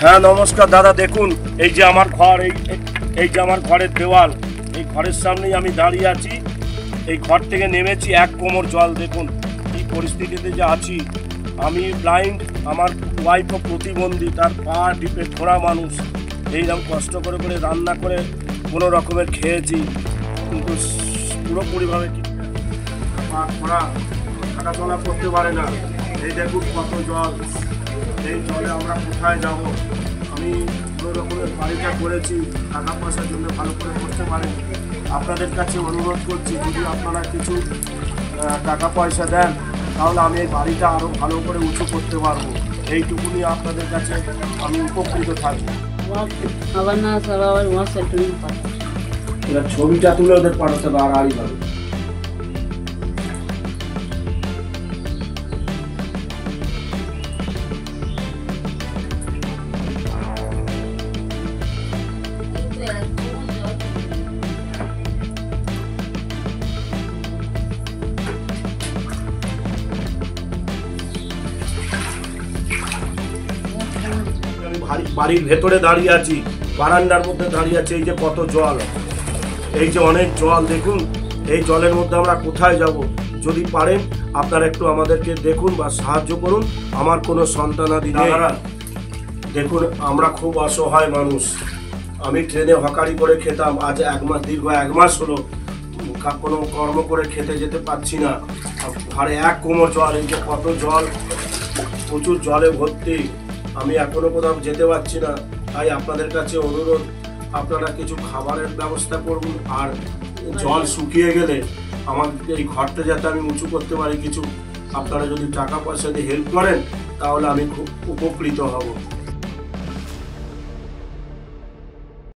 হ্যাঁ নমস্কার দাদা, দেখুন এই যে আমার ঘর, এই যে আমার ঘরের দেওয়াল, এই ঘরের সামনেই আমি দাঁড়িয়ে আছি। এই ঘর থেকে নেমেছি এক কোমর জল। দেখুন এই পরিস্থিতিতে যে আছি, আমি ব্লাইন্ড, আমার ওয়াইফও প্রতিবন্ধী, তার পা টিপে ঘোরা মানুষ। এইরকম কষ্ট করে করে রান্না করে কোনো রকমের খেয়েছি, কিন্তু পুরোপুরিভাবে পা ঘোরা, হাঁটাচলা করতে পারে না। এই দেখুন কত জল, এই জলে আমরা কোথায় যাব? আমি কোনো রকমের বাড়িটা করেছি, টাকা পয়সার জন্য ভালো করে করতে পারেন। আপনাদের কাছে অনুরোধ করছি, যদি আপনারা কিছু টাকা পয়সা দেন তাহলে আমি এই বাড়িটা আরও ভালো করে উঁচু করতে পারবো। এইটুকুনি আপনাদের কাছে আমি উপকৃত থাকবো। এবার ছবিটা তুলে ওদের পাঠাতে হবে আর আড়িভাবে। বাড়ির ভেতরে দাঁড়িয়ে আছি, বারান্দার মধ্যে দাঁড়িয়ে আছি। এই যে কত জল, এই যে অনেক জল, দেখুন এই জলের মধ্যে আমরা কোথায় যাব? যদি পারেন আপনারা একটু আমাদেরকে দেখুন বা সাহায্য করুন। আমার কোনো সন্তানাদি নেই। দেখুন আমরা খুব অসহায় মানুষ। আমি ট্রেনে হকারি করে খেতাম, আজ দীর্ঘ এক মাস হলো কোনো কর্ম করে খেতে যেতে পারছি না। ঘরে এক কোমর জল, এই যে কত জল, প্রচুর জলে ভর্তি। আমি এখনো কোথাও যেতে পারছি না। তাই আপনাদের কাছে অনুরোধ, আপনারা কিছু খাবারের ব্যবস্থা করুন, আর জল শুকিয়ে গেলে আমার এই ঘরটা যাতে আমি উঁচু করতে পারি, কিছু আপনারা যদি টাকা পয়সা দিয়ে হেল্প করেন তাহলে আমি খুব উপকৃত হব।